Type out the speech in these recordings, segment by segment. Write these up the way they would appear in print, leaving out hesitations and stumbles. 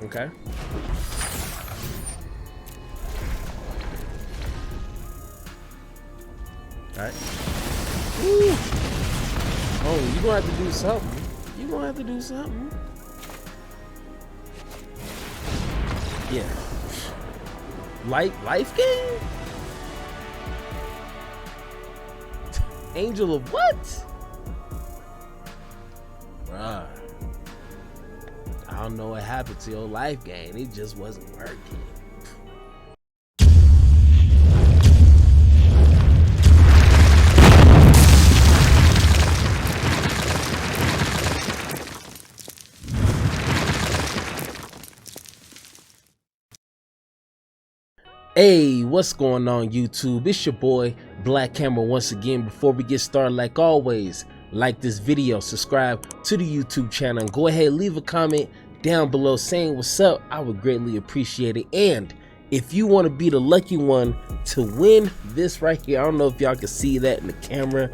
Okay. All right. Woo. Oh, you gonna have to do something. You gonna have to do something. Yeah. Life game? Angel of what? Bruh. I don't know what happened to your life game. It just wasn't working. Hey, what's going on YouTube? It's your boy Black Camera once again. Before we get started, like always, like this video, subscribe to the YouTube channel, and go ahead, leave a comment down below saying what's up. I would greatly appreciate it. And if you want to be the lucky one to win this right here, I don't know if y'all can see that in the camera,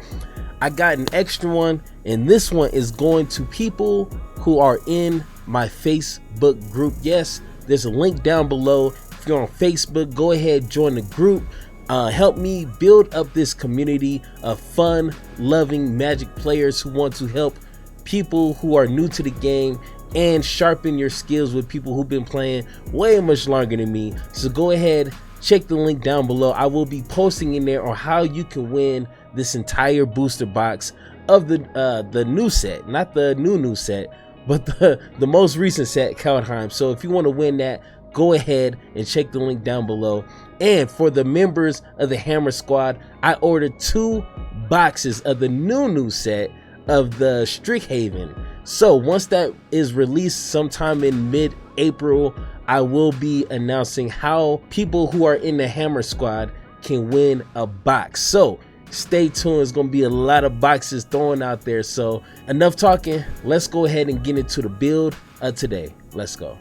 I got an extra one, and this one is going to people who are in my Facebook group. Yes, there's a link down below. If you're on Facebook, go ahead, join the group. Help me build up this community of fun, loving Magic players who want to help people who are new to the game and sharpen your skills with people who've been playing way much longer than me. So go ahead, check the link down below. I will be posting in there on how you can win this entire booster box of the new set, not the new set, but the most recent set, Kaldheim. So if you want to win that, go ahead and check the link down below. And for the members of the Hammer Squad, I ordered 2 boxes of the new set of the Strixhaven. So once that is released sometime in mid-April, I will be announcing how people who are in the Hammer Squad can win a box. So stay tuned. There's gonna be a lot of boxes thrown out there. So enough talking, let's go ahead and get into the build of today. Let's go.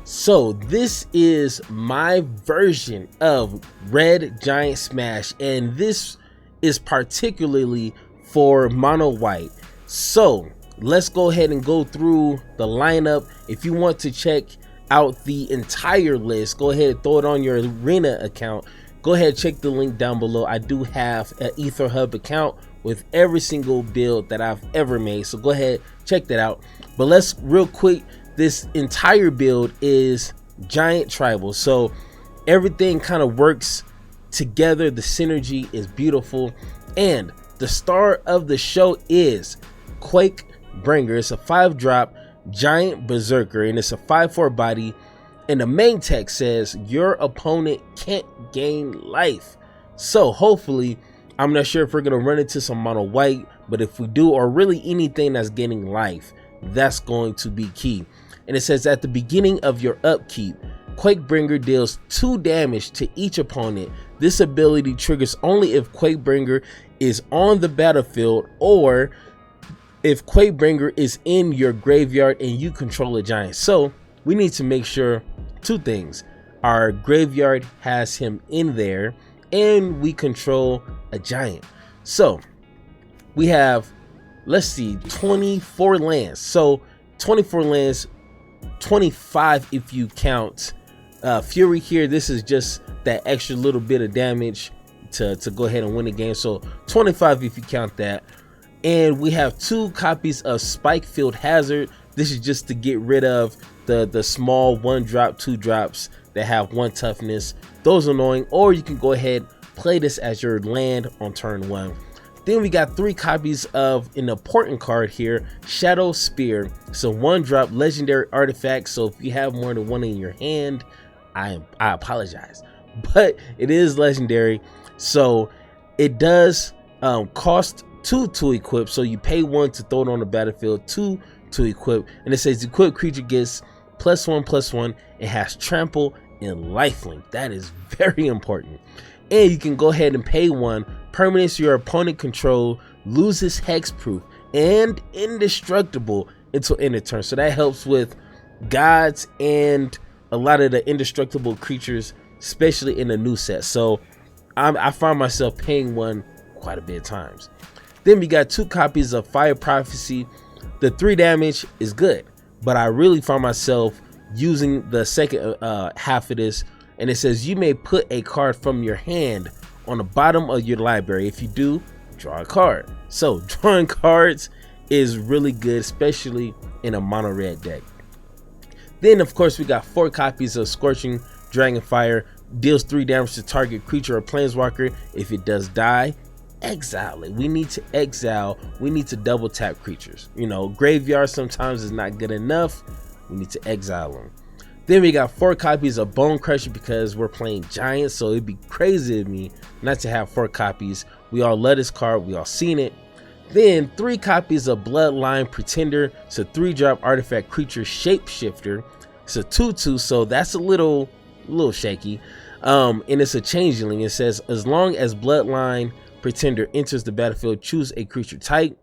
So this is my version of Red Giant Smash, and this is particularly for mono white. So let's go ahead and go through the lineup. If you want to check out the entire list, go ahead and throw it on your arena account. Go ahead, check the link down below. I do have an EtherHub account with every single build that I've ever made, so go ahead, check that out. But let's real quick, this entire build is giant tribal, so everything kind of works together. The synergy is beautiful, and the star of the show is Quakebringer. It's a 5-drop giant berserker, and it's a 5/4 body, and the main text says your opponent can't gain life. So hopefully, I'm not sure if we're gonna run into some mono white, but if we do, or really anything that's gaining life, that's going to be key. And it says at the beginning of your upkeep, Quakebringer deals 2 damage to each opponent. This ability triggers only if Quakebringer is on the battlefield, or if Quakebringer is in your graveyard and you control a giant. So we need to make sure 2 things: our graveyard has him in there, and we control a giant. So we have, let's see, 24 lands. So 24 lands, 25 if you count Fury here. This is just that extra little bit of damage to go ahead and win the game. So 25 if you count that. And we have 2 copies of Spikefield Hazard. This is just to get rid of the small 1-drop, 2-drops that have 1 toughness. Those are annoying. Or you can go ahead, play this as your land on turn 1. Then we got 3 copies of an important card here, Shadow Spear. It's a 1-drop legendary artifact, so if you have more than 1 in your hand, I apologize, but it is legendary. So it does cost 2 to equip, so you pay 1 to throw it on the battlefield, 2 to equip, and it says equip creature gets +1/+1. It has trample and lifelink. That is very important. And you can go ahead and pay 1. Permanents your opponent control loses hexproof and indestructible until end of turn. So that helps with gods and a lot of the indestructible creatures, especially in the new set. So I find myself paying 1 quite a bit of times. Then we got 2 copies of Fire Prophecy. The 3 damage is good, but I really find myself using the second half of this, and it says you may put a card from your hand on the bottom of your library. If you do, draw a card. So drawing cards is really good, especially in a mono red deck. Then of course we got 4 copies of Scorching Dragonfire. Deals 3 damage to target creature or planeswalker. If it does die, exile it. We need to exile. We need to double tap creatures. You know, graveyard sometimes is not good enough. We need to exile them. Then we got 4 copies of Bone Crusher because we're playing Giants, so it'd be crazy of me not to have 4 copies. We all love this card. We all seen it. Then 3 copies of Bloodline Pretender. It's a 3-drop artifact creature shapeshifter. It's a 2/2, so that's a little shaky. And it's a changeling. It says as long as Bloodline Pretender enters the battlefield, choose a creature type.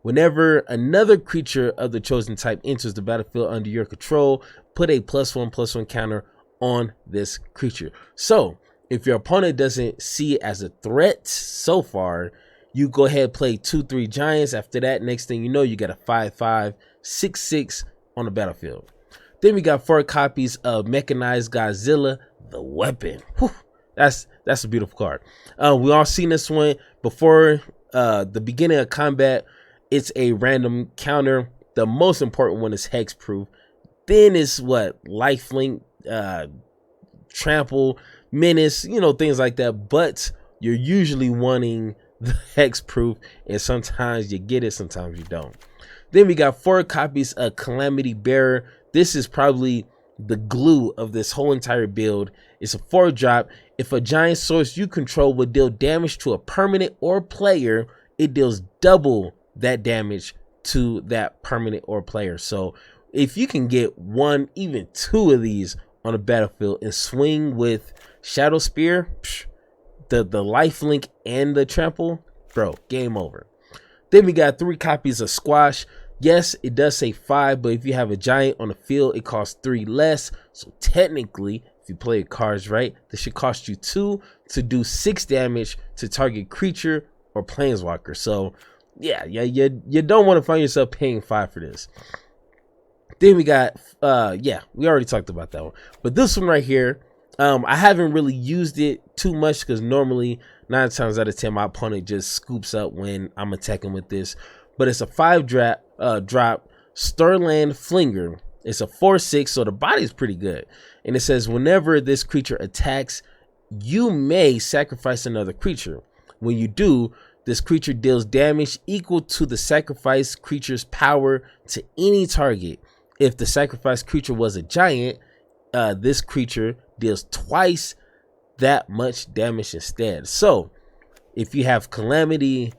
Whenever another creature of the chosen type enters the battlefield under your control, put a +1/+1 counter on this creature. So if your opponent doesn't see it as a threat so far, you go ahead and play 2/3 Giants. After that, next thing you know, you got a 5/5 6/6 on the battlefield. Then we got 4 copies of Mechanized Godzilla, the Weapon. Whew, that's a beautiful card. We all seen this one before the beginning of combat. It's a random counter. The most important one is hexproof. Then it's what? Lifelink, trample, menace, you know, things like that. But you're usually wanting the hexproof, and sometimes you get it, sometimes you don't. Then we got 4 copies of Calamity Bearer. This is probably the glue of this whole entire build. It's a 4-drop. If a giant source you control would deal damage to a permanent or player, it deals double that damage to that permanent or player. So if you can get 1, even 2 of these on a battlefield and swing with Shadow Spear, the lifelink and the trample, bro, game over. Then we got 3 copies of Squash. Yes, it does say 5, but if you have a giant on the field, it costs 3 less. So technically, if you play cards right, this should cost you 2 to do 6 damage to target creature or planeswalker. So yeah, you don't want to find yourself paying 5 for this. Then we got yeah, we already talked about that one, but this one right here, I haven't really used it too much because normally 9 times out of 10 my opponent just scoops up when I'm attacking with this. But it's a 5-drop Stirland Flinger. It's a 4/6, so the body is pretty good. And it says whenever this creature attacks, you may sacrifice another creature. When you do, this creature deals damage equal to the sacrificed creature's power to any target. If the sacrificed creature was a giant, this creature deals twice that much damage instead. So if you have Calamity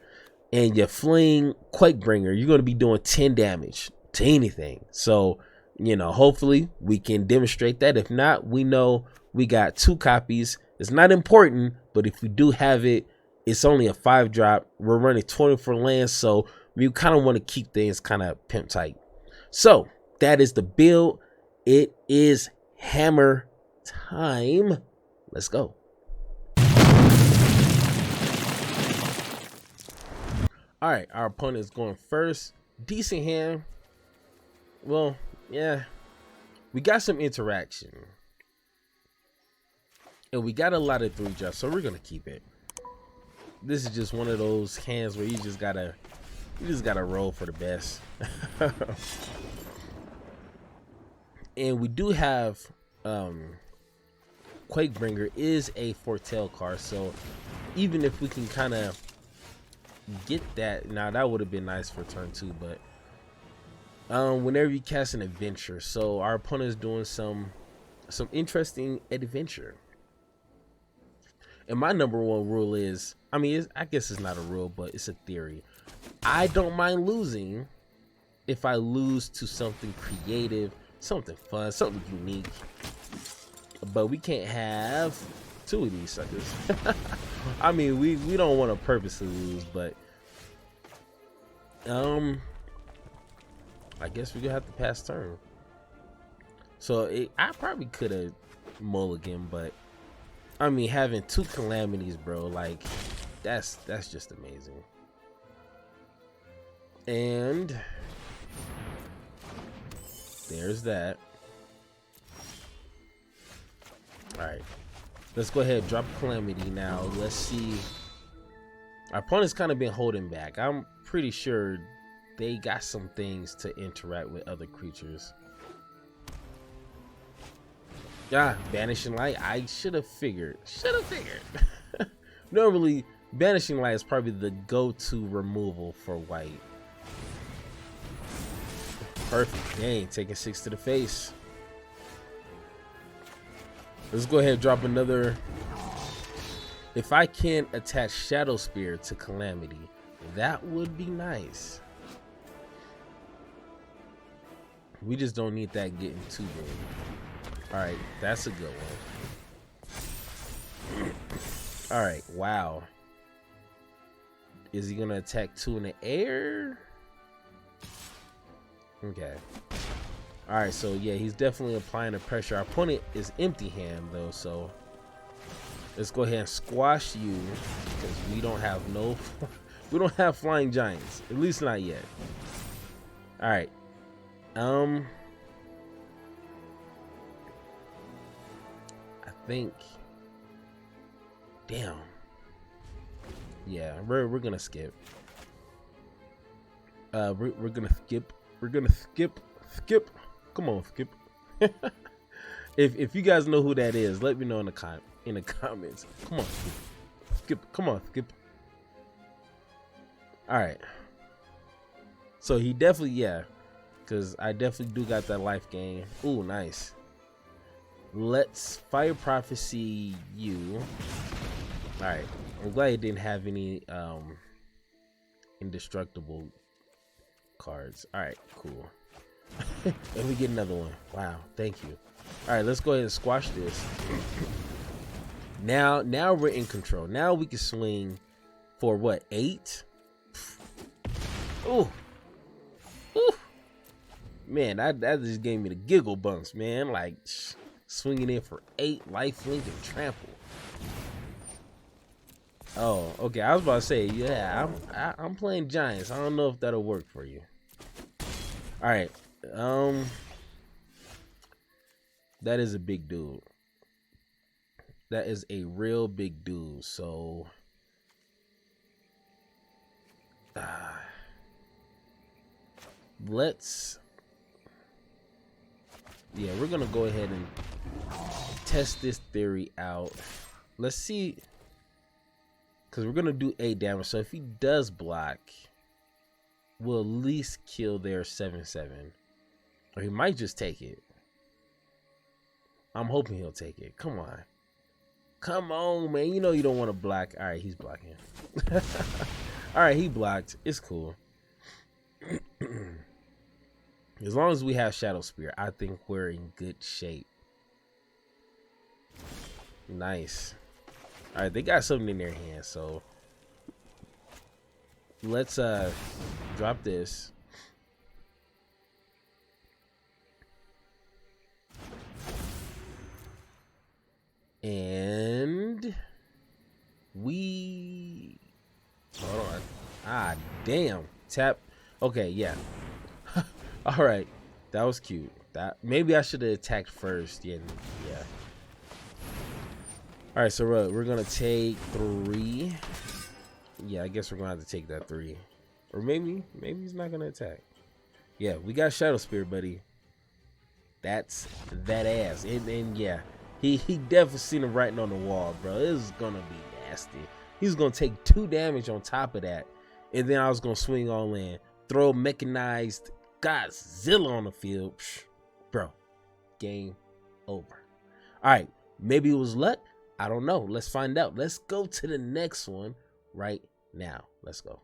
and you fling Quakebringer, you're going to be doing 10 damage to anything. So, you know, hopefully we can demonstrate that. If not, we know we got 2 copies. It's not important, but if we do have it, it's only a 5-drop. We're running 24 lands, so we kind of want to keep things kind of pimp tight. So that is the build. It is hammer time. Let's go. All right, our opponent is going first. Decent hand. Well, yeah, we got some interaction, and we got a lot of 3-drops, so we're gonna keep it. This is just one of those hands where you just gotta roll for the best. And we do have Quakebringer is a foretell card, so even if we can kind of get that, now that would have been nice for turn 2, but whenever you cast an adventure, so our opponent is doing some interesting adventure. And my number 1 rule is, I mean, I guess it's not a rule, but it's a theory. I don't mind losing if I lose to something creative, something fun, something unique. But we can't have 2 of these suckers. I mean, we don't want to purposely lose, but I guess we're gonna have to pass turn. So I probably could have mulligan, but I mean, having 2 calamities, bro, like that's just amazing. And there's that. Alright. Let's go ahead and drop Calamity now. Let's see. Our opponent's kind of been holding back. I'm pretty sure they got some things to interact with other creatures. Yeah, Banishing Light. I should have figured. Normally, Banishing Light is probably the go-to removal for white. Perfect. Dang, taking 6 to the face. Let's go ahead and drop another. If I can attach Shadow Spear to Calamity, that would be nice. We just don't need that getting too big. Alright, that's a good one. Alright, wow. Is he gonna attack 2 in the air? Okay. Alright, so yeah, he's definitely applying the pressure. Our opponent is empty hand though, so let's go ahead and squash you because we don't have we don't have flying giants, at least not yet. Alright. I think, damn. Yeah, we're gonna skip. We're gonna skip. We're gonna skip. Come on, skip. If you guys know who that is, let me know in the comments. Come on, skip. Come on, skip. All right. So he definitely, yeah, because I definitely do got that life gain. Ooh, nice. Let's Fire Prophecy you. All right. I'm glad he didn't have any indestructible cards. All right, cool. And we get another one. Wow, thank you. All right, let's go ahead and squash this. Now we're in control. Now we can swing for what, 8? Ooh. Ooh. Man, that just gave me the giggle bumps, man. Like swinging in for 8 lifelink and trample. Oh, okay. I was about to say, yeah, I'm playing giants. I don't know if that'll work for you. All right. That is a big dude. That is a real big dude. So, let's. Yeah, we're gonna go ahead and test this theory out. Let's see. Because we're going to do 8 damage. So if he does block, we'll at least kill their 7/7. Or he might just take it. I'm hoping he'll take it. Come on. Come on, man. You know you don't want to block. All right, he's blocking. All right, he blocked. It's cool. As long as we have Shadow Spear, I think we're in good shape. Nice. All right, they got something in their hand, so let's drop this. And we hold on. Ah, damn. Tap. Okay, yeah. All right. That was cute. That maybe I should have attacked first. Yeah. All right, so we're gonna take 3. Yeah, I guess we're gonna have to take that 3, or maybe he's not gonna attack. Yeah, we got Shadow Spear, buddy. That's that ass, and yeah, he definitely seen him writing on the wall, bro. This is gonna be nasty. He's gonna take 2 damage on top of that, and then I was gonna swing all in, throw mechanized Godzilla on the field, bro. Game over. All right, maybe it was luck. I don't know. Let's find out. Let's go to the next one right now. Let's go.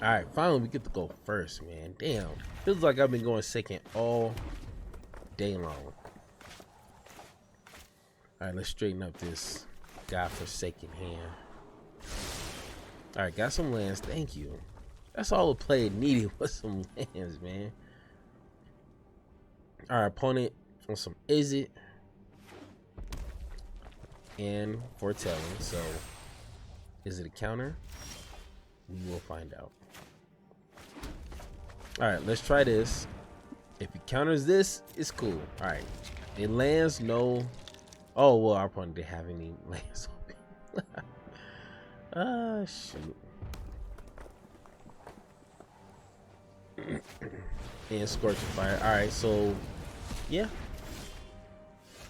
All right, finally we get to go first, man. Damn, feels like I've been going second all day long. All right, let's straighten up this godforsaken hand. All right, got some lands. Thank you. That's all the player needed was some lands, man. Our opponent on some Izzet and foretelling. So, is it a counter? We will find out. All right, let's try this. If he counters this, it's cool. All right, it lands. No. Oh well, our opponent didn't have any lands on me. Ah, shoot. And Scorching Fire. All right, so yeah,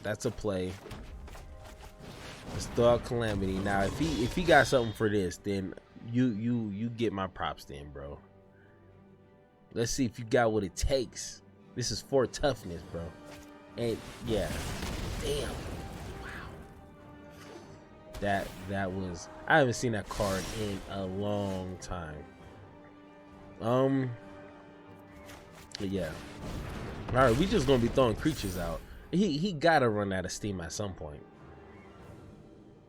that's a play. Let's throw out Calamity. Now, if he got something for this, then you get my props then, bro. Let's see if you got what it takes. This is 4 toughness, bro. And yeah, damn. Wow. That was, I haven't seen that card in a long time. But yeah. All right, we just gonna be throwing creatures out. He gotta run out of steam at some point.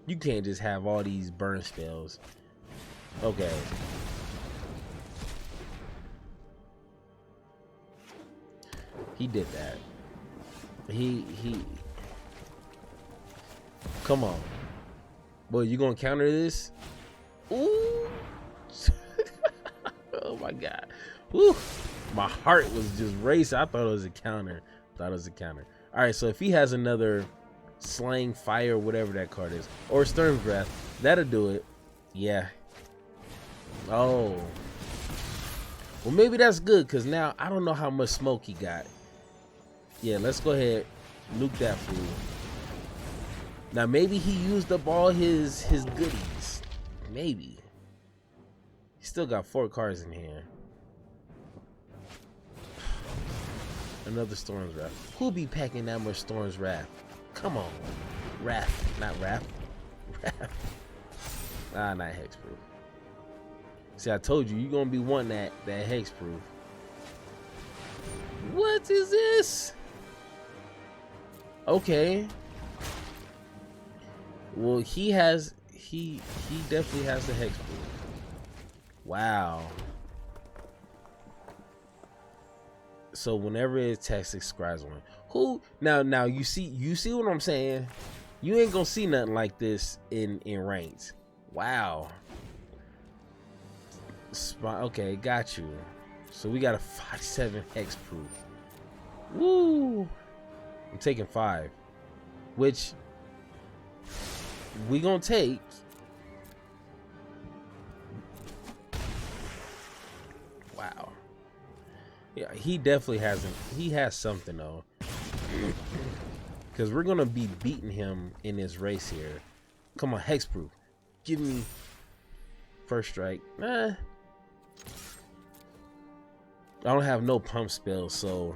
You can't just have all these burn spells. Okay. He did that. He come on. Boy, you gonna counter this? Ooh. Oh my god. Woo. My heart was just racing. I thought it was a counter. Alright, so if he has another Slaying Fire, whatever that card is, or Stern's Wrath, that'll do it. Yeah. Oh. Well, maybe that's good, because now I don't know how much smoke he got. Yeah, let's go ahead, nuke that fool. Now maybe he used up all his goodies. Maybe. He still got 4 cards in here. Another Storm's Wrath. Who'll be packing that much Storm's Wrath? Come on. Wrath, not Wrath. Wrath. Ah, not Hexproof. See, I told you, you're gonna be wanting that Hexproof. What is this? Okay. Well, he definitely has the Hexproof. Wow. So whenever it attacks, it scries one. Who now you see what I'm saying? You ain't gonna see nothing like this in ranked. Wow. Okay, got you. So we got a 5/7 Hexproof. Woo! I'm taking 5, which we gonna take. Wow. Yeah, he definitely hasn't. He has something though, because we're gonna be beating him in this race here. Come on, Hexproof, give me first strike. Nah. I don't have no pump spells, so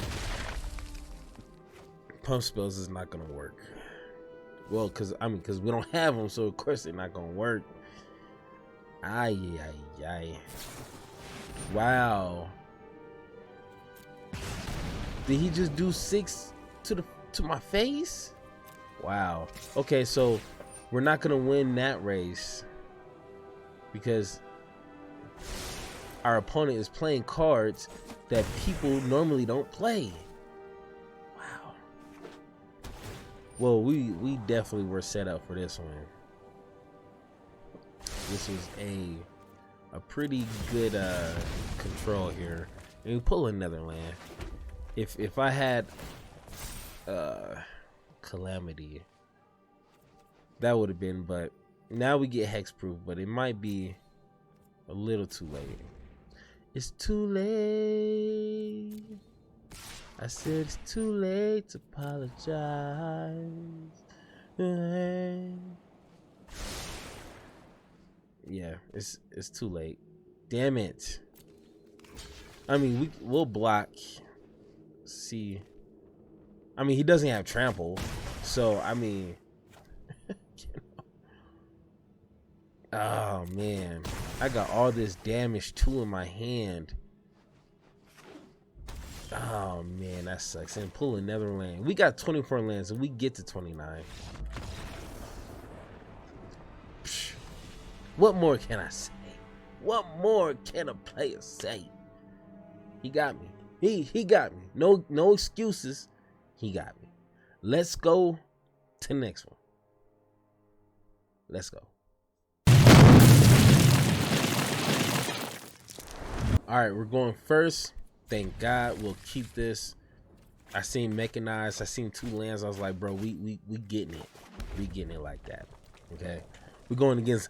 pump spells is not gonna work. Well, because we don't have them, so of course they're not gonna work. Ay. Wow. Did he just do 6 to my face? Wow. Okay, so we're not gonna win that race because our opponent is playing cards that people normally don't play. Wow. Well, we definitely were set up for this one. This was a pretty good control here. And we pull another land. If I had Calamity, that would have been, but now we get Hexproof, but it might be a little too late. It's too late. I said it's too late to apologize. Yeah, it's too late. Damn it. I mean, we'll block. See, I mean, he doesn't have trample, so I mean, oh man, I got all this damage too in my hand. Oh man, that sucks. And pull another land. We got 24 lands, and we get to 29. Psh, what more can I say? What more can a player say? He got me. He got me. No excuses. He got me. Let's go to the next one. Let's go. All right, we're going first. Thank God. We'll keep this. I seen mechanized. I seen 2 lands. I was like, bro, we getting it. We getting it like that. Okay, we're going against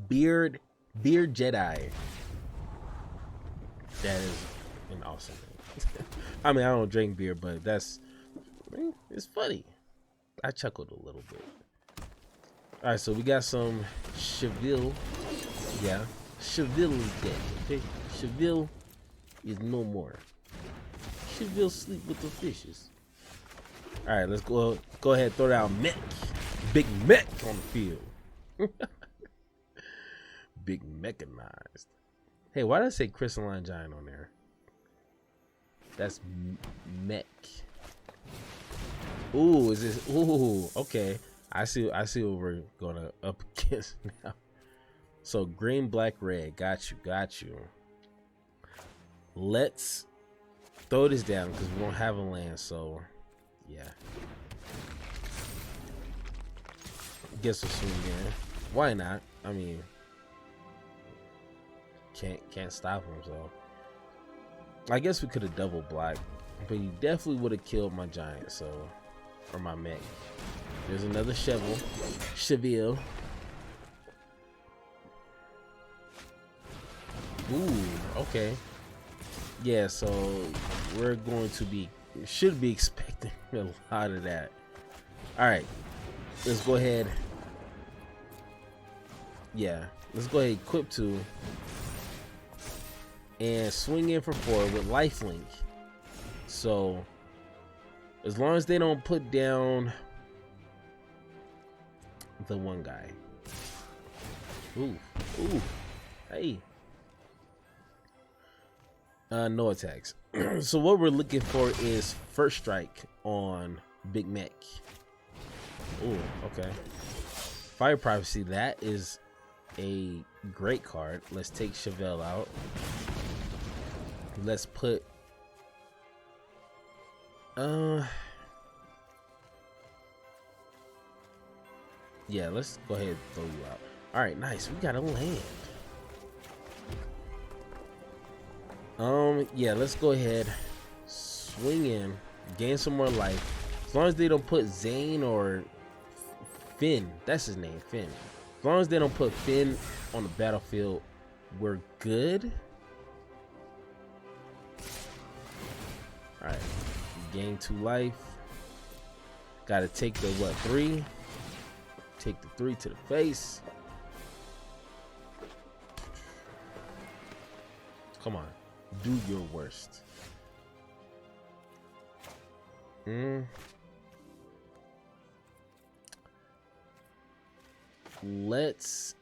Beard Jedi. That is an awesome name. I mean, I don't drink beer, but it's funny. I chuckled a little bit. All right, so we got some Cheville. Yeah, Cheville is dead. Okay, Cheville is no more. Cheville sleep with the fishes. All right, let's go ahead and throw down mech. Big mech on the field. Big mechanized. Hey, why did I say crystalline giant on there? That's mech. Ooh, is this? Ooh, okay. I see what we're gonna up against now. So green, black, red. Got you. Let's throw this down because we don't have a land. So, yeah. Guess we'll swing in. Why not? I mean, can't stop him. So, I guess we could have double blocked, but he definitely would have killed my giant. So, or my mech. There's another Cheville. Ooh, okay. Yeah, so we're going to should be expecting a lot of that. All right, let's go ahead. Yeah, let's go ahead and equip 2 and swing in for 4 with lifelink. So as long as they don't put down the one guy. Ooh, hey. No attacks. So what we're looking for is first strike on Big Mech. Ooh, okay. Fire Prophecy, that is a great card. Let's take Chevelle out. Let's put yeah, let's go ahead and throw you out. All right, nice. We got a land. Yeah, let's go ahead, swing in, gain some more life. As long as they don't put Zane or Finn, that's his name, Finn. As long as they don't put Finn on the battlefield, we're good. All right, gain 2 life. Got to take the 3? Take the 3 to the face. Come on, do your worst. Let's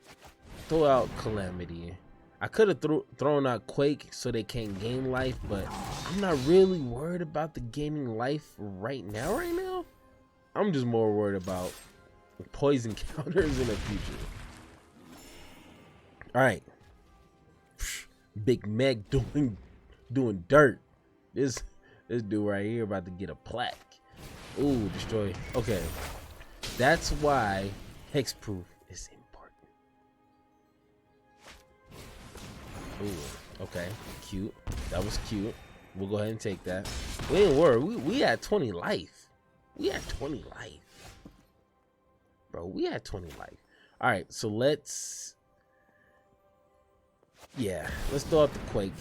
throw out Calamity. I could have thrown out Quake so they can't gain life, but I'm not really worried about the gaining life right now. I'm just more worried about poison counters in the future. All right, Big Mech doing dirt. This dude right here about to get a plaque. Ooh, destroy. Okay, that's why hexproof is important. Ooh, okay, cute. That was cute. We'll go ahead and take that. We ain't worried. We had 20 life. We had 20 life, bro. We had 20 life. All right, so let's throw out the Quake.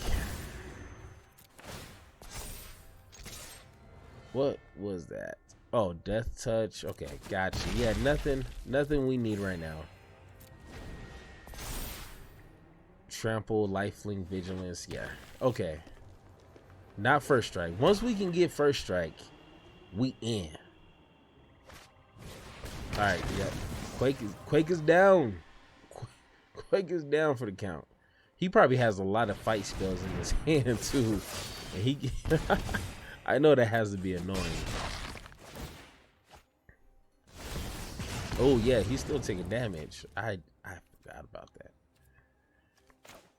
What was that? Oh, Death Touch. Okay, gotcha. Yeah, nothing we need right now. Trample, Lifelink, Vigilance. Yeah, okay. Not first strike. Once we can get first strike, we in. All right, yeah. Quake is down. Quake is down for the count. He probably has a lot of fight spells in his hand too, and he. I know that has to be annoying. Oh yeah, he's still taking damage. I forgot about that.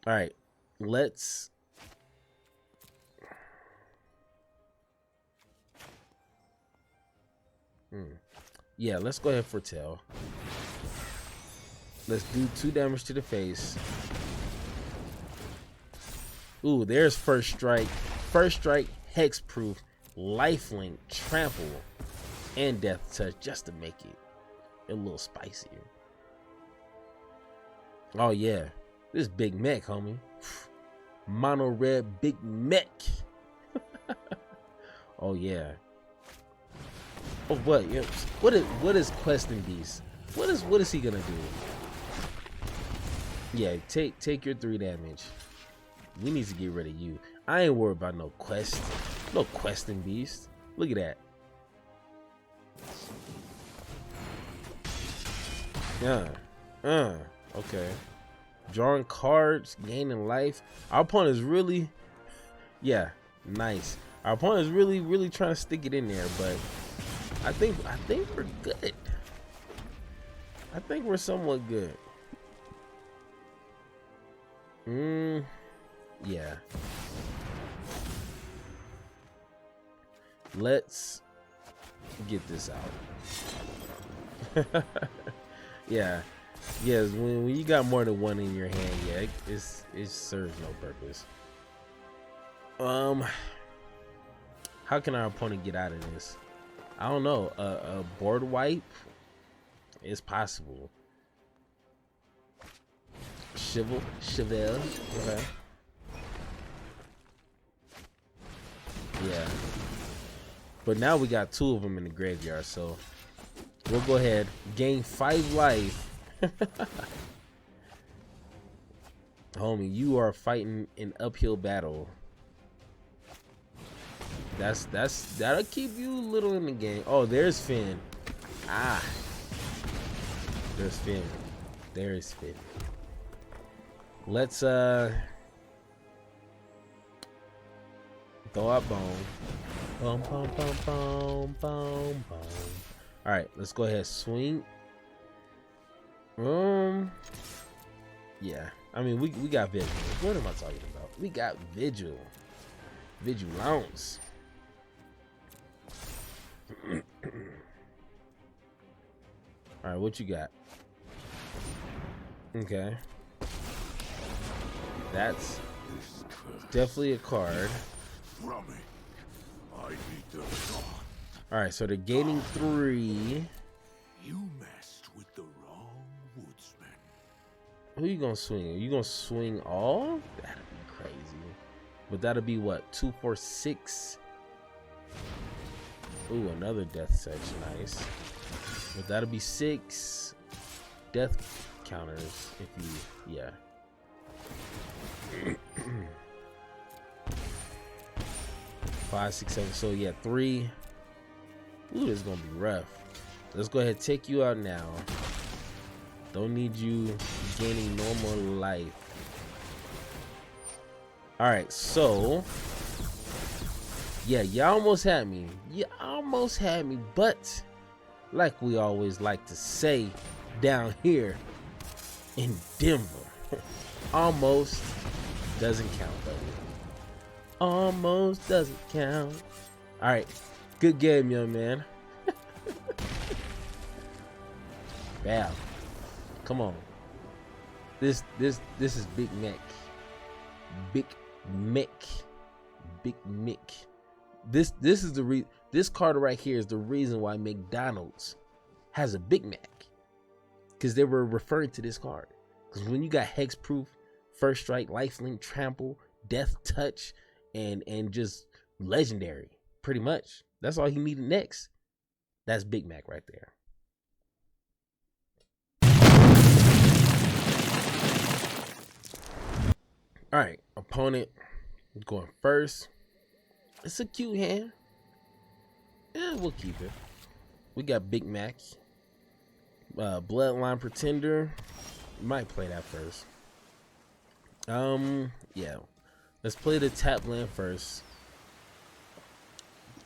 All right, let's. Yeah, let's go ahead for tail. Let's do 2 damage to the face. Ooh, there's first strike. First strike, hexproof. lifelink, trample, and death touch just to make it a little spicier. Oh yeah, this big mech, homie. Mono red big mech. Oh yeah. Oh what? Yeah. What is Questing Beast? What is he gonna do? Yeah, take your 3 damage. We need to get rid of you. I ain't worried about no Questing Beast. Look at that. Okay. Drawing cards, gaining life. Our opponent is really, yeah, nice. Our opponent is really trying to stick it in there, but I think we're good. I think we're somewhat good. Yeah. Let's get this out. Yeah. Yes, when you got more than one in your hand, yeah, it serves no purpose. How can our opponent get out of this? I don't know. A board wipe is possible. Chevelle. Okay. Yeah. But now we got 2 of them in the graveyard, so we'll go ahead, gain 5 life. Homie, you are fighting an uphill battle. That'll keep you a little in the game. Oh, there's Finn. Ah, there's Finn. There's Finn. Let's throw out Bone. Boom, boom, boom, boom, boom, boom. All right, let's go ahead, swing. Yeah, I mean we got Vigil. What am I talking about? We got Vigil. Vigilance. All right, what you got? Okay, that's definitely a card. All right, so they're gaining 3. You messed with the wrong woodsman. Who you gonna swing? Are you gonna swing all? That'd be crazy. But that'll be what? 2, 4, 6. Ooh, another death touch, nice. But that'll be 6 death counters if you, yeah. 5, 6, 7. So yeah, 3. Ooh, this is gonna be rough. Let's go ahead and take you out now. Don't need you gaining normal life. All right, so yeah, you almost had me. You almost had me, but like we always like to say down here in Denver, almost doesn't count, buddy. Almost doesn't count. All right, good game, young man. Bam. Come on. This is Big Mac. Big Mac. Big Mac. This is the this card right here is the reason why McDonald's has a Big Mac. Because they were referring to this card. Because when you got Hexproof, First Strike, Lifelink, Trample, Death Touch, and just legendary, pretty much. That's all he needed next. That's Big Mac right there. All right, opponent going first. It's a cute hand. Yeah, we'll keep it. We got Big Mac. Bloodline Pretender. Might play that first. Yeah. Let's play the tap land first.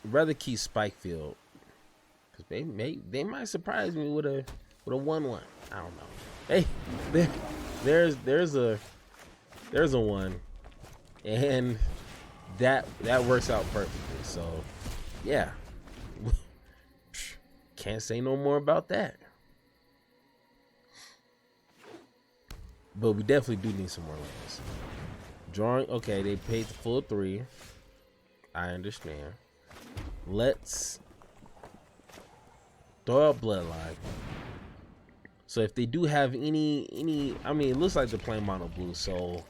Rather keep Spikefield. Cause they might surprise me with a 1/1. I don't know. Hey, there's a 1, and that works out perfectly. So yeah, can't say no more about that. But we definitely do need some more lands. Drawing, okay, they paid the full 3. I understand. let's throw out Bloodline. So if they do have any, I mean, it looks like they're playing mono blue. So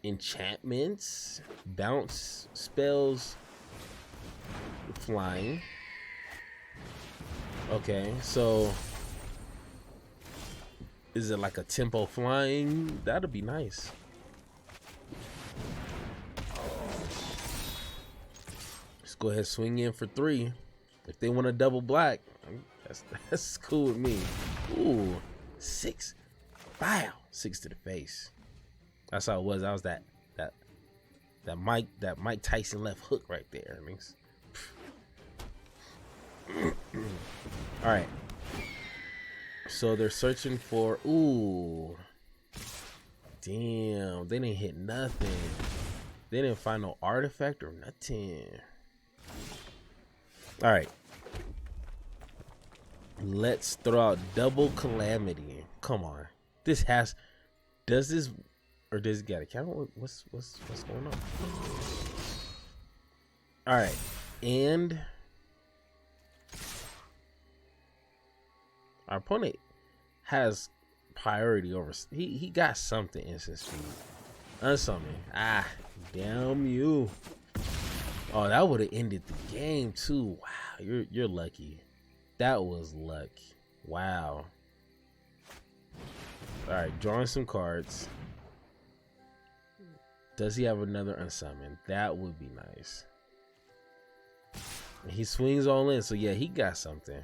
enchantments, bounce spells, flying. Okay, so is it like a tempo flying? That'd be nice. Let's go ahead, swing in for 3. If they want a double black, that's cool with me. Ooh, 6. Wow, 6 to the face. That's how it was. That was that Mike Tyson left hook right there. I mean, all right. So they're searching for. Ooh, damn! They didn't hit nothing. They didn't find no artifact or nothing. All right. Let's throw out double calamity. Come on. This has. Does this or does it get a count? What's going on? All right, and our opponent has priority over. He got something instant speed. Unsummon. Ah, damn you. Oh, that would have ended the game too. Wow, you're lucky. That was luck. Wow. All right, drawing some cards. Does he have another unsummon? That would be nice. He swings all in, so yeah, he got something.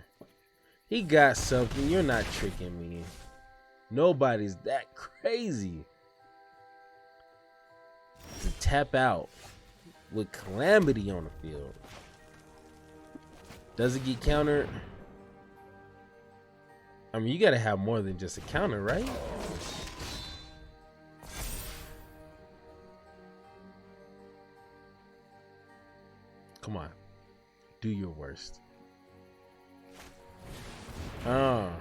He got something. You're not tricking me. Nobody's that crazy to tap out with Calamity on the field. Does it get countered? I mean, you gotta have more than just a counter, right? Come on, do your worst. Well,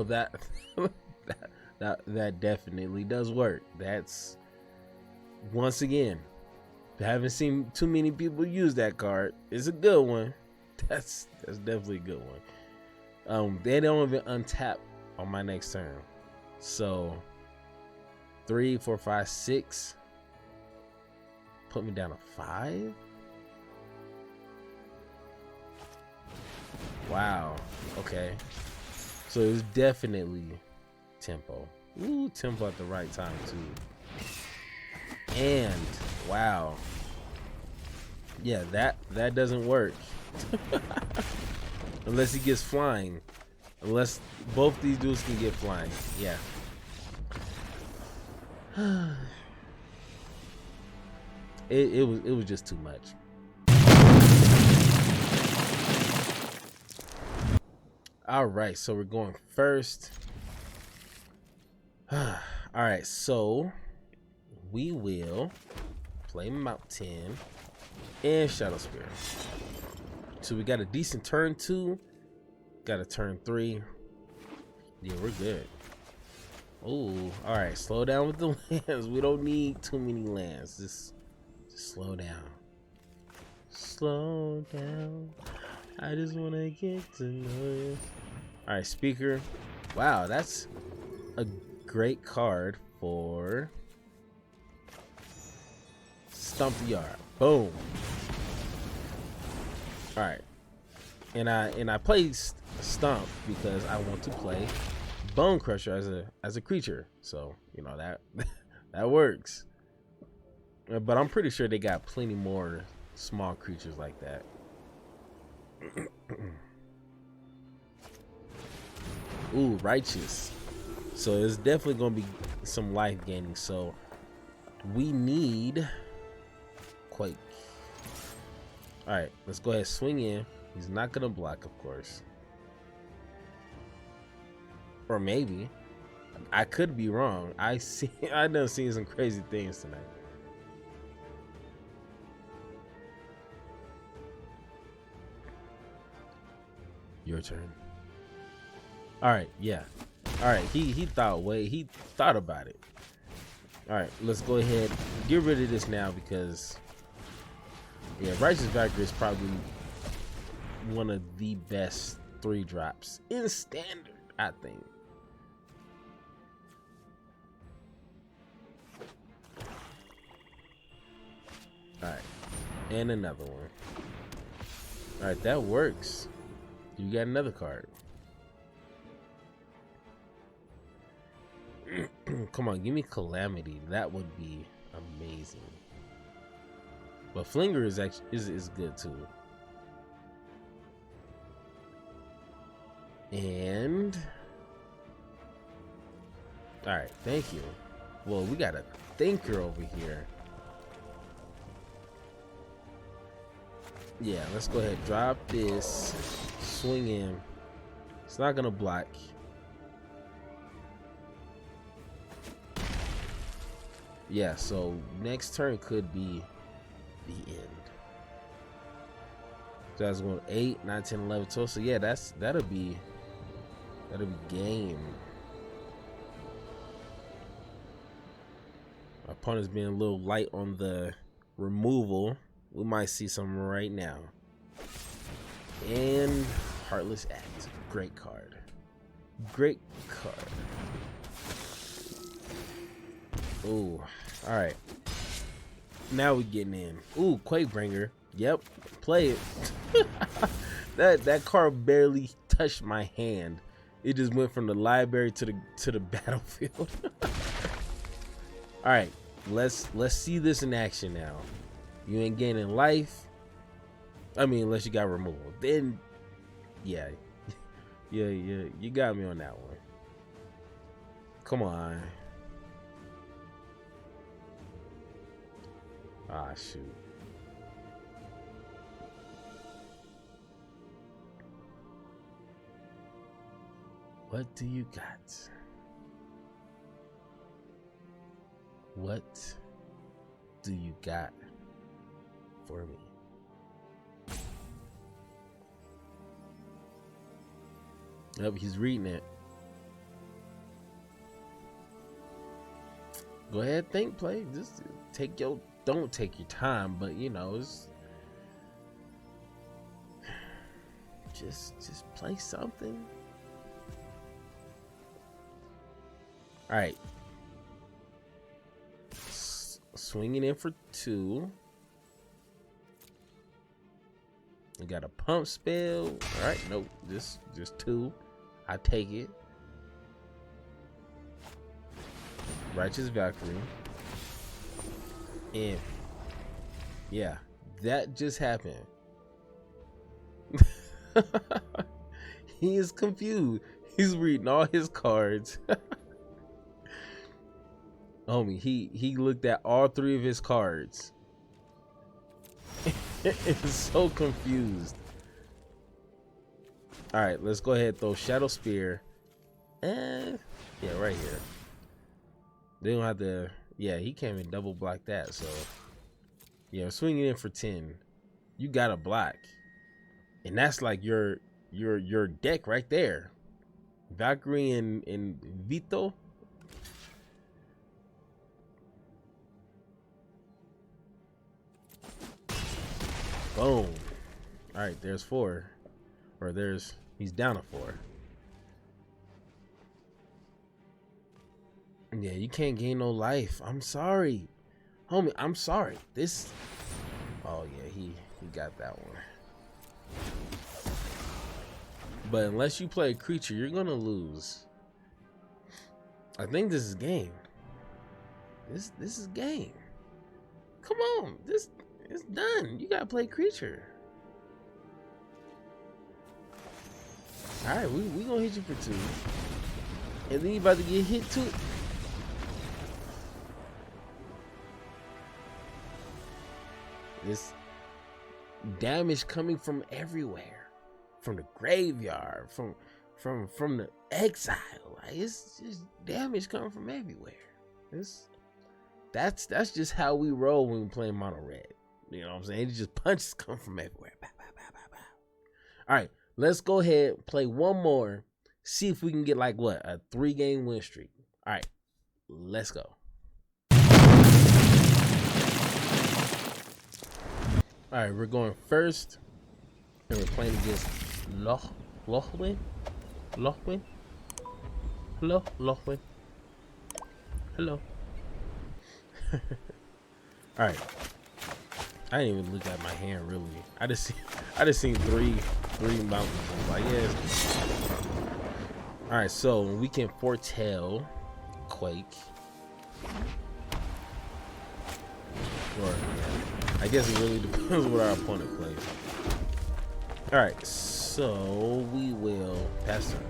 that that definitely does work. That's, once again, I haven't seen too many people use that card. It's a good one. That's definitely a good one. They don't even untap on my next turn. So 3, 4, 5, 6. Put me down to 5. Wow. Okay. So it was definitely tempo. Ooh, tempo at the right time too. And wow. Yeah, that doesn't work. Unless he gets flying. Unless both these dudes can get flying. Yeah. It was just too much. All right, so we're going first. All right, so we will play Mount 10 and Shadow Spear. So we got a decent turn 2, got a turn 3. Yeah, we're good. Oh, all right, slow down with the lands. We don't need too many lands. Just slow down. Slow down. I just want to get to know you. All right, Speaker. Wow, that's a great card for Stomp the Yard. Boom. All right, and I play Stomp because I want to play Bone Crusher as a creature. So you know that that works. But I'm pretty sure they got plenty more small creatures like that. Ooh, Righteous. So it's definitely going to be some life gaining. So we need Quake. All right, let's go ahead and swing in. He's not going to block, of course. Or maybe. I could be wrong. I done seen some crazy things tonight. Your turn. All right, yeah. All right, he thought about it. All right, let's go ahead, get rid of this now because Yeah, Righteous Valkyrie is probably one of the best 3-drops in standard, I think. Alright, and another one. Alright, that works. You got another card. Come on, give me Calamity. That would be amazing. But Flinger is actually is good too. And all right, thank you. Well, we got a thinker over here. Yeah, let's go ahead, drop this, swing in. It's not gonna block. Yeah, so next turn could be the end. So that's going 8, 9, 10, 11, 12. So yeah, that'll be game. Our opponent's being a little light on the removal. We might see something right now. And Heartless Act. Great card. Great card. Ooh, all right. Now we're getting in. Ooh, Quakebringer. Yep, play it. that card barely touched my hand. It just went from the library to the battlefield. All right, let's see this in action now. You ain't gaining life. I mean, unless you got removal. Then, yeah, you got me on that one. Come on. Ah, shoot. What do you got? What do you got for me? Yep, he's reading it. Go ahead, think, play. Just don't take your time, but you know, it's just play something. All right, swinging in for 2. We got a pump spell. All right, nope, just 2. I take it. Righteous Valkyrie. And yeah, that just happened. He is confused. He's reading all his cards. Homie, he looked at all 3 of his cards. It's so confused. All right, let's go ahead and throw Shadow Spear. Yeah, right here. They don't have to. Yeah, he can't even double block that. So yeah, swinging in for 10. You got a block, and that's like your deck right there. Valkyrie and Vito. Boom. All right, there's 4, or he's down to 4. Yeah, you can't gain no life. I'm sorry, homie. I'm sorry. This. Oh yeah, he got that one. But unless you play a creature, you're gonna lose. I think this is game. This is game. Come on, it's done. You gotta play creature. All right, we gonna hit you for 2, and then you about to get hit too. This damage coming from everywhere, from the graveyard, from the exile. Like, it's just damage coming from everywhere. That's just how we roll when we play mono red. You know what I'm saying? It's just punches come from everywhere. Bow, bow, bow, bow, bow. All right, let's go ahead and play one more. See if we can get like what, a 3-game win streak. All right, let's go. All right, we're going first, and we're playing against Lochlin. Lochlin. Hello, Lochlin. Hello. All right. I didn't even look at my hand really. I just seen three mountains. I was like, yes. All right, so we can foretell Quake. Or, yeah, I guess it really depends what our opponent plays. All right, so we will pass turn.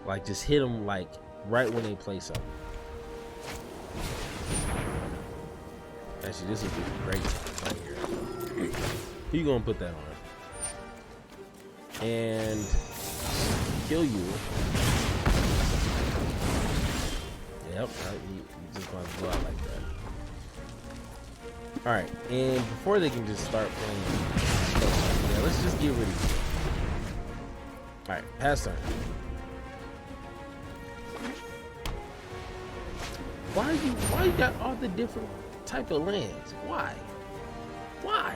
Like, just hit them like right when they play something. Actually, this would be great right here. Who you gonna put that on? And kill you. Yep, you just gonna go out like that. All right, and before they can just start playing, yeah, let's just get rid of you. All right, pass turn. Why you got all the different type of lands? Why? Why?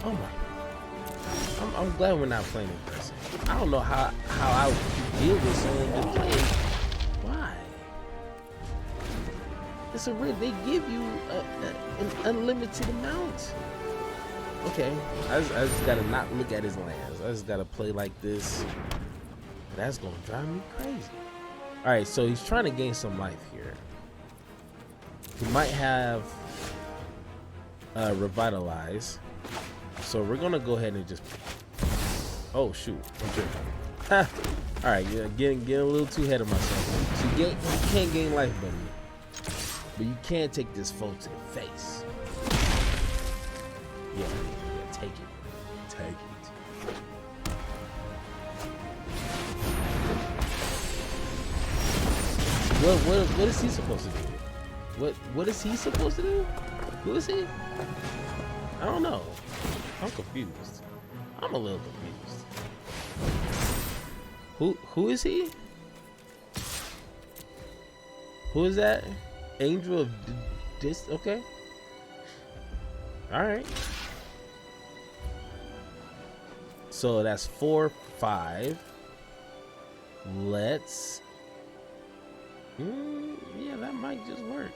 Oh my! I'm glad we're not playing in person. I don't know how I would deal with someone who plays. Why? It's a red. They give you an unlimited amount. Okay, I just gotta not look at his lands. I just gotta play like this. That's gonna drive me crazy. All right, so he's trying to gain some life here. He might have revitalize. So we're gonna go ahead and just. Oh shoot! All right, yeah, getting a little too ahead of myself. So you can't gain life, buddy, but you can take this foe to the face. Yeah, take it, take it. What is he supposed to do? What is he supposed to do? Who is he? I don't know. I'm confused. I'm a little confused. Who is he? Who is that? Angel of this? Okay. All right. So that's 4, 5. Let's. Yeah, that might just work.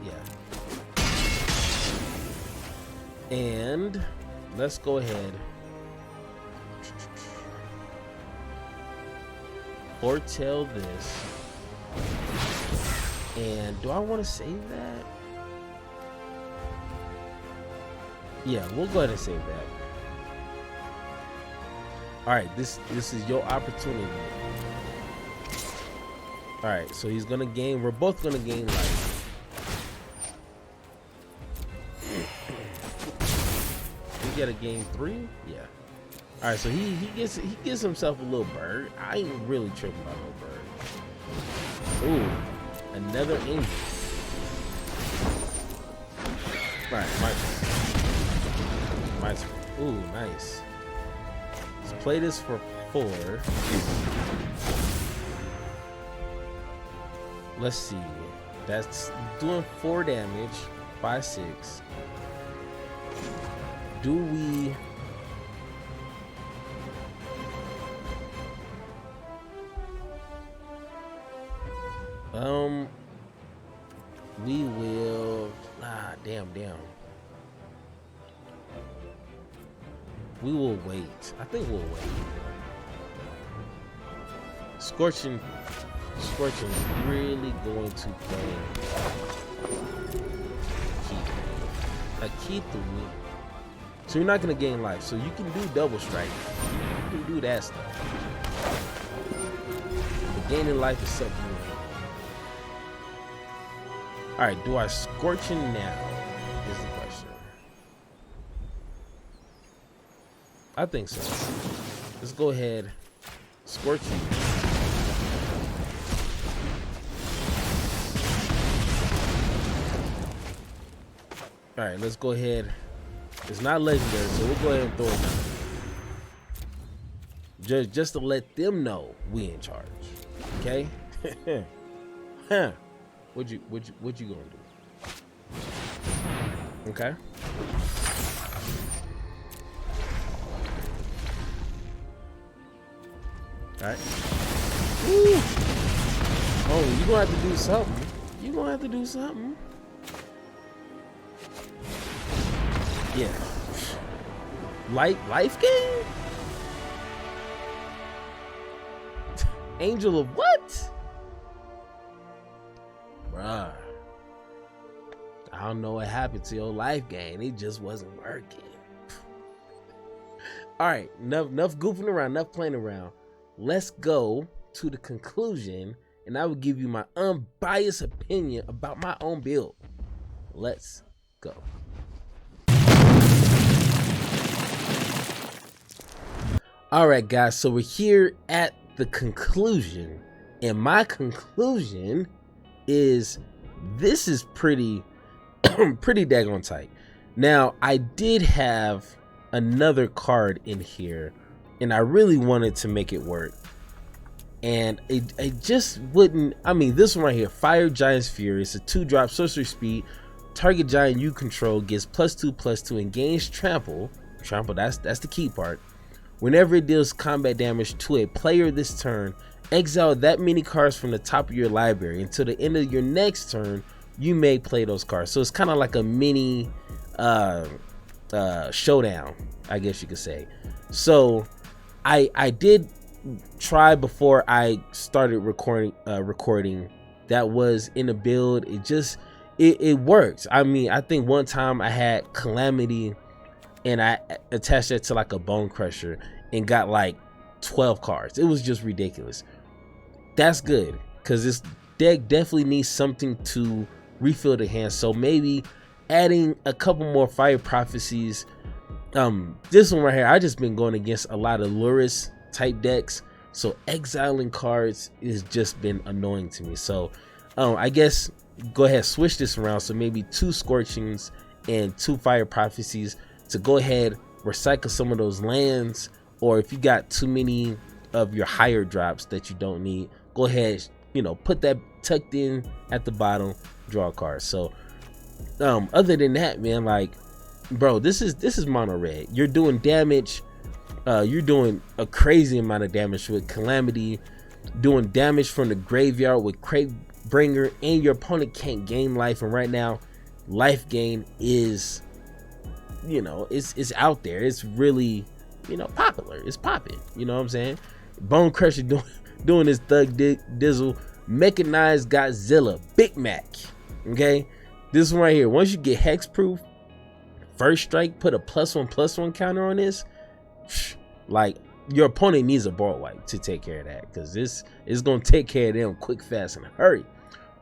Yeah. And let's go ahead. Foretell this. And do I want to save that? Yeah, we'll go ahead and save that. All right, this is your opportunity. All right, so he's gonna gain. We're both gonna gain life. We gotta gain 3. Yeah. All right, so he gets himself a little bird. I ain't really tripping about no bird. Ooh, another angel. All right, my ooh, nice. Let's play this for 4. Let's see. That's doing 4 damage by 6. Do we? We will. Damn. We will wait. I think we'll wait. Scorching is really going to play Keith. So you're not gonna gain life. So you can do double strike. You can do that stuff. But gaining life is something. All right, do I scorch him now? Is the question. I think so. Let's go ahead, scorch him. All right, let's go ahead. It's not legendary, so we'll go ahead and throw it down. just to let them know we in charge. Okay? Huh. What you gonna do? Okay. All right. Woo. Oh, you gonna have to do something. You gonna have to do something. Yeah. Life game? Angel of what? Bruh. I don't know what happened to your life game. It just wasn't working. Alright, enough goofing around, enough playing around. Let's go to the conclusion, and I will give you my unbiased opinion about my own build. Let's go. Alright guys, so we're here at the conclusion, and my conclusion is this is pretty daggone tight. Now, I did have another card in here, and I really wanted to make it work, and it just wouldn't. I mean, this one right here, Fire Giant's Fury. It's a 2-drop sorcery speed. Target giant you control gets +2/+2 and gains trample. That's the key part. Whenever it deals combat damage to a player this turn, exile that many cards from the top of your library. Until the end of your next turn, you may play those cards. So it's kind of like a mini showdown, I guess you could say. So I did try before I started recording that was in a build. It works. I mean, I think one time I had Calamity and I attached that to like a Bone Crusher and got like 12 cards. It was just ridiculous. That's good, because this deck definitely needs something to refill the hand. So maybe adding a couple more Fire Prophecies. This one right here, I just been going against a lot of Lurrus type decks, so exiling cards has just been annoying to me. So I guess go ahead, switch this around. So maybe 2 Scorchings and 2 Fire Prophecies to go ahead, recycle some of those lands, or if you got too many of your higher drops that you don't need, go ahead, put that tucked in at the bottom, draw a card. So other than that, man, like, bro, this is mono red. You're doing damage. You're doing a crazy amount of damage with Calamity, doing damage from the graveyard with Crate Bringer, and your opponent can't gain life. And right now, life gain is, it's out there. It's really, popular. It's popping. You know what I'm saying? Bone Crusher doing his thug dizzle. Mechanized Godzilla, Big Mac. Okay, this one right here. Once you get hexproof, first strike, put a +1/+1 counter on this. Like, your opponent needs a board wipe to take care of that, because this is gonna take care of them quick, fast, and hurry.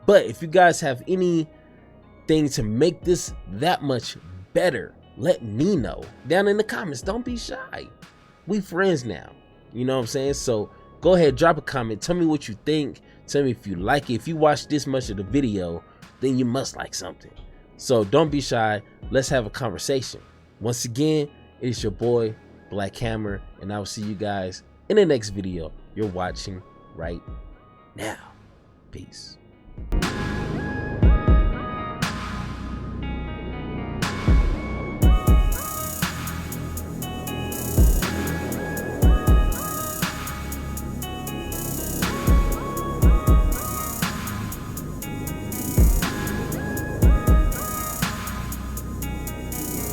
But if you guys have anything to make this that much better, let me know down in the comments. Don't be shy. We friends now. You know what I'm saying? So go ahead, drop a comment. Tell me what you think. Tell me if you like it. If you watch this much of the video, then you must like something. So don't be shy. Let's have a conversation. Once again, it is your boy, Black Hammer, and I will see you guys in the next video you're watching right now. Peace.